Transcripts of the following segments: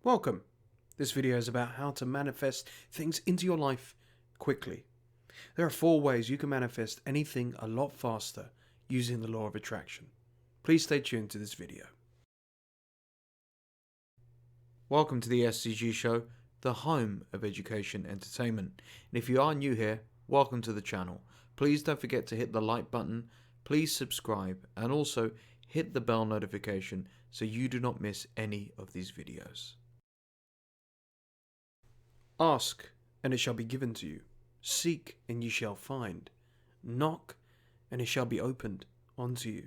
Welcome. This video is about how to manifest things into your life quickly. There are 4 ways you can manifest anything a lot faster using the law of attraction. Please stay tuned to this video. Welcome to the SCG Show, the home of education entertainment. And if you are new here, welcome to the channel. Please don't forget to hit the like button, please subscribe, and also hit the bell notification so you do not miss any of these videos. Ask, and it shall be given to you. Seek, and ye shall find. Knock, and it shall be opened unto you.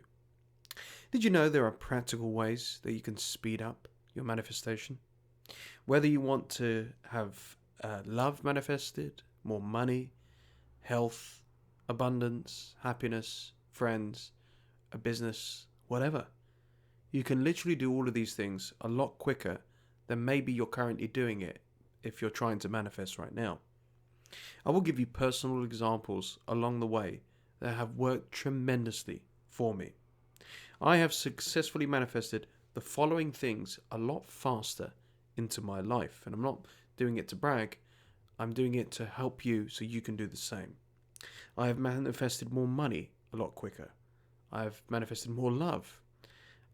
Did you know there are practical ways that you can speed up your manifestation? Whether you want to have love manifested, more money, health, abundance, happiness, friends, a business, whatever. You can literally do all of these things a lot quicker than maybe you're currently doing it if you're trying to manifest right now. I will give you personal examples along the way that have worked tremendously for me. I have successfully manifested the following things a lot faster into my life, and I'm not doing it to brag, I'm doing it to help you so you can do the same. I have manifested more money a lot quicker. I have manifested more love.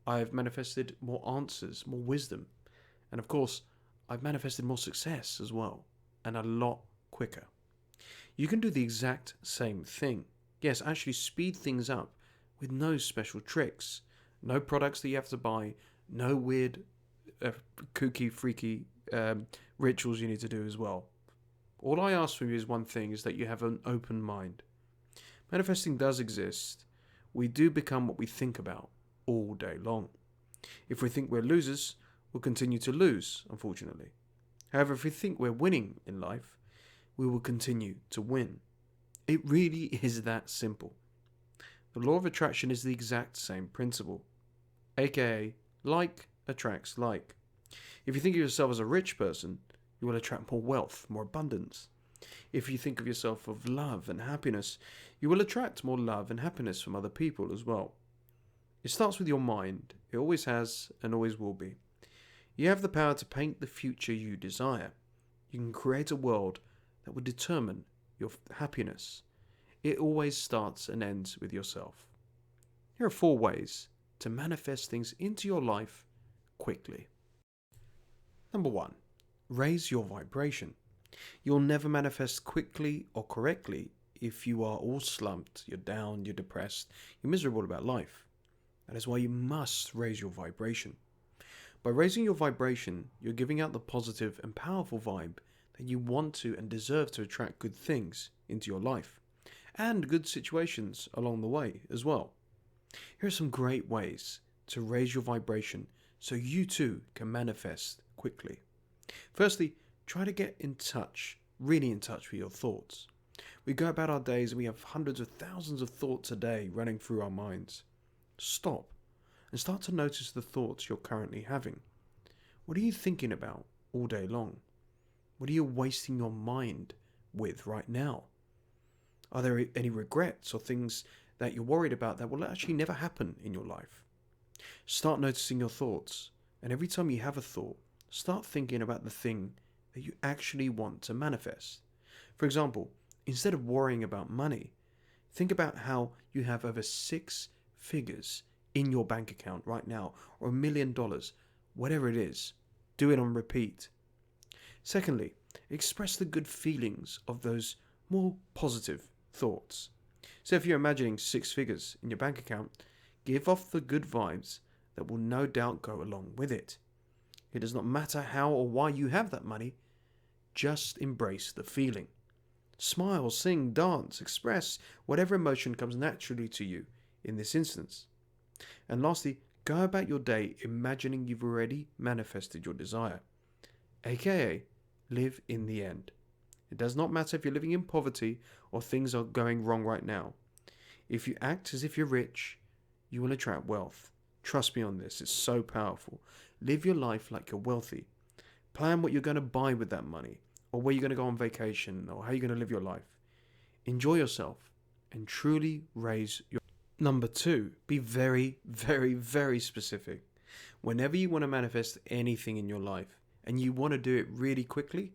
I have manifested more answers, more wisdom, and of course I've manifested more success as well, and a lot quicker. You can do the exact same thing. Yes, actually speed things up with no special tricks, no products that you have to buy, no weird, kooky, freaky rituals you need to do as well. All I ask from you is one thing, is that you have an open mind. Manifesting does exist. We do become what we think about all day long. If we think we're losers, we'll continue to lose, unfortunately. However, if we think we're winning in life, we will continue to win. It really is that simple. The law of attraction is the exact same principle, aka like attracts like. If you think of yourself as a rich person, you will attract more wealth, more abundance. If you think of yourself of love and happiness, you will attract more love and happiness from other people as well. It starts with your mind. It always has and always will be. You have the power to paint the future you desire. You can create a world that will determine your happiness. It always starts and ends with yourself. Here are 4 ways to manifest things into your life quickly. Number 1, raise your vibration. You'll never manifest quickly or correctly if you are all slumped, you're down, you're depressed, you're miserable about life. That is why you must raise your vibration. By raising your vibration, you're giving out the positive and powerful vibe that you want to and deserve to attract good things into your life, and good situations along the way as well. Here are some great ways to raise your vibration so you too can manifest quickly. Firstly, try to get in touch, really in touch with your thoughts. We go about our days and we have hundreds of thousands of thoughts a day running through our minds. Stop and start to notice the thoughts you're currently having. What are you thinking about all day long? What are you wasting your mind with right now? Are there any regrets or things that you're worried about that will actually never happen in your life? Start noticing your thoughts, and every time you have a thought, start thinking about the thing that you actually want to manifest. For example, instead of worrying about money, think about how you have over 6 figures in your bank account right now, or $1 million, whatever it is. Do it on repeat. Secondly, express the good feelings of those more positive thoughts. So if you're imagining 6 figures in your bank account, give off the good vibes that will no doubt go along with it. It does not matter how or why you have that money, just embrace the feeling. Smile, sing, dance, express whatever emotion comes naturally to you in this instance. And lastly, go about your day imagining you've already manifested your desire, aka live in the end. It does not matter if you're living in poverty or things are going wrong right now. If you act as if you're rich, you will attract wealth. Trust me on this, it's so powerful. Live your life like you're wealthy. Plan what you're going to buy with that money, or where you're going to go on vacation, or how you're going to live your life. Enjoy yourself and truly raise your... Number 2, be very, very, very specific. Whenever you want to manifest anything in your life, and you want to do it really quickly,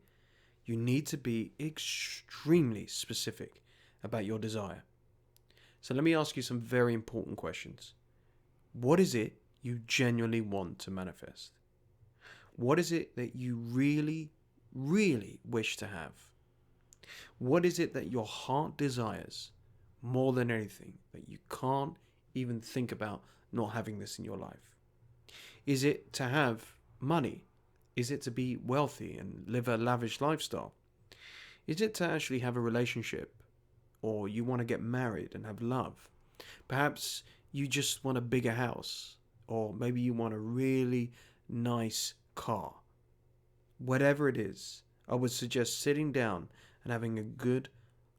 you need to be extremely specific about your desire. So let me ask you some very important questions. What is it you genuinely want to manifest? What is it that you really, really wish to have? What is it that your heart desires more than anything that you can't even think about not having this in your life? Is it to have money? Is it to be wealthy and live a lavish lifestyle? Is it to actually have a relationship? Or you want to get married and have love? Perhaps you just want a bigger house. Or maybe you want a really nice car. Whatever it is, I would suggest sitting down and having a good,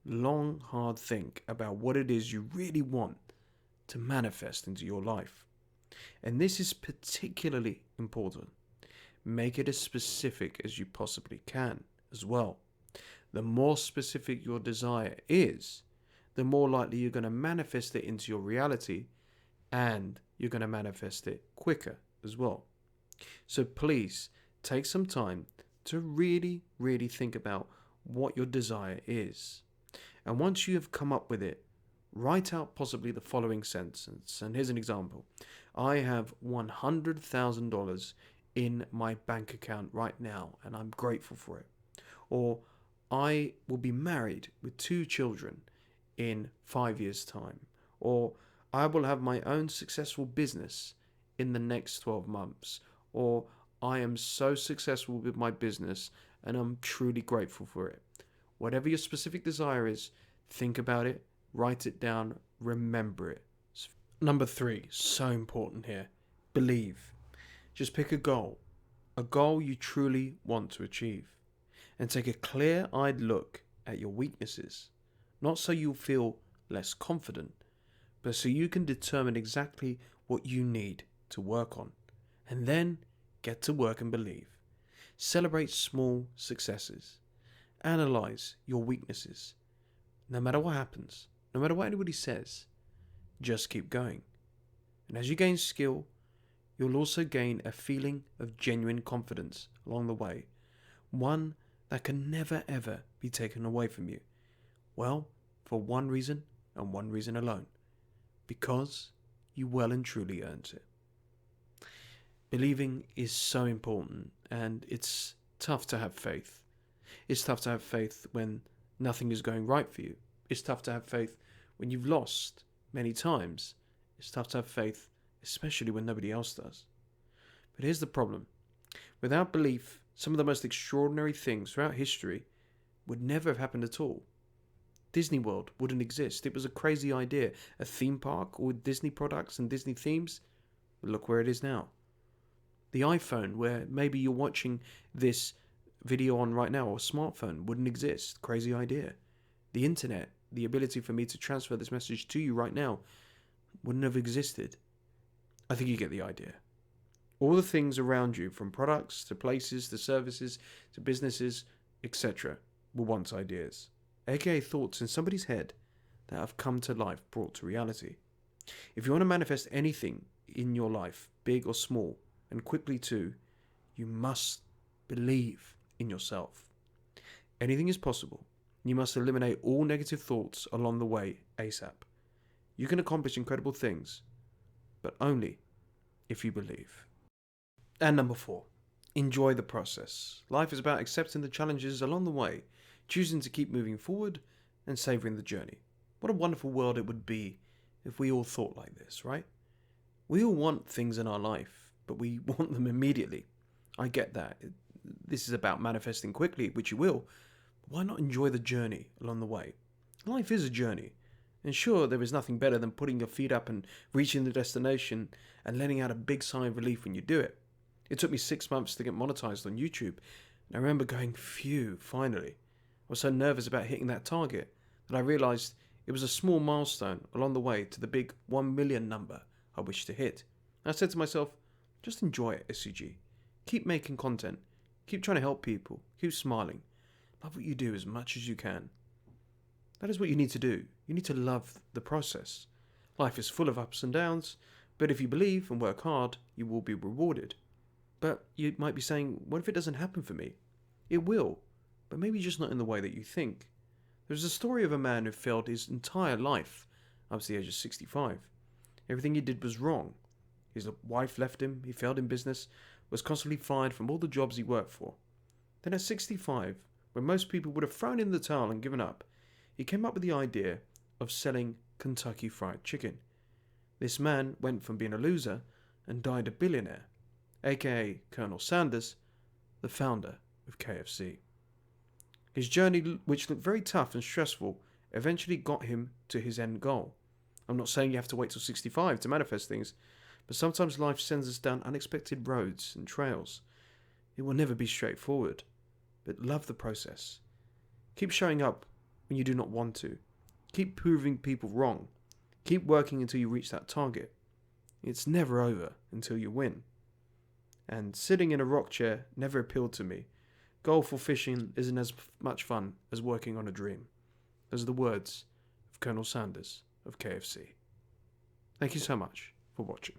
long, hard think about what it is you really want to manifest into your life. And this is particularly important. Make it as specific as you possibly can as well. The more specific your desire is, the more likely you're going to manifest it into your reality, and you're going to manifest it quicker as well. So please take some time to really, really think about what your desire is. And once you have come up with it, write out possibly the following sentence. And here's an example. I have $100,000 in my bank account right now, and I'm grateful for it. Or I will be married with 2 children in 5 years' time. Or I will have my own successful business in the next 12 months. Or I am so successful with my business and I'm truly grateful for it. Whatever your specific desire is, think about it, write it down, remember it. Number 3, so important here. Believe. Just pick a goal you truly want to achieve, and take a clear-eyed look at your weaknesses, not so you'll feel less confident, but so you can determine exactly what you need to work on, and then get to work and believe. Celebrate small successes. Analyze your weaknesses. No matter what happens, no matter what anybody says, just keep going. And as you gain skill, you'll also gain a feeling of genuine confidence along the way, one that can never ever be taken away from you. Well, for one reason and one reason alone: because you well and truly earned it. Believing is so important, and it's tough to have faith. It's tough to have faith when nothing is going right for you. It's tough to have faith when you've lost many times. It's tough to have faith, especially when nobody else does. But here's the problem. Without belief, some of the most extraordinary things throughout history would never have happened at all. Disney World wouldn't exist. It was a crazy idea. A theme park with Disney products and Disney themes. But look where it is now. The iPhone, where maybe you're watching this video on right now, or smartphone, wouldn't exist. Crazy idea. The internet, the ability for me to transfer this message to you right now, wouldn't have existed. I think you get the idea. All the things around you, from products to places to services to businesses, etc., were once ideas, aka thoughts in somebody's head that have come to life, brought to reality. If you want to manifest anything in your life, big or small, and quickly too, you must believe in yourself. Anything is possible. You must eliminate all negative thoughts along the way ASAP. You can accomplish incredible things, but only if you believe. And number 4, enjoy the process. Life is about accepting the challenges along the way, choosing to keep moving forward, and savoring the journey. What a wonderful world it would be if we all thought like this, right? We all want things in our life, but we want them immediately. I get that. This is about manifesting quickly, which you will. But why not enjoy the journey along the way? Life is a journey. And sure, there is nothing better than putting your feet up and reaching the destination and letting out a big sigh of relief when you do it. It took me 6 months to get monetized on YouTube. And I remember going, phew, finally. I was so nervous about hitting that target that I realized it was a small milestone along the way to the big 1 million number I wished to hit. And I said to myself, just enjoy it, SCG. Keep making content. Keep trying to help people. Keep smiling. Love what you do as much as you can. That is what you need to do. You need to love the process. Life is full of ups and downs, but if you believe and work hard, you will be rewarded. But you might be saying, what if it doesn't happen for me? It will, but maybe just not in the way that you think. There's a story of a man who failed his entire life up to the age of 65. Everything he did was wrong. His wife left him, he failed in business, was constantly fired from all the jobs he worked for. Then at 65, when most people would have thrown in the towel and given up, he came up with the idea of selling Kentucky Fried Chicken. This man went from being a loser and died a billionaire, aka Colonel Sanders, the founder of KFC. His journey, which looked very tough and stressful, eventually got him to his end goal. I'm not saying you have to wait till 65 to manifest things, but sometimes life sends us down unexpected roads and trails. It will never be straightforward, but love the process. Keep showing up when you do not want to. Keep proving people wrong. Keep working until you reach that target. It's never over until you win. And sitting in a rock chair never appealed to me. Golf or fishing isn't as much fun as working on a dream. Those are the words of Colonel Sanders of KFC. Thank you so much for watching.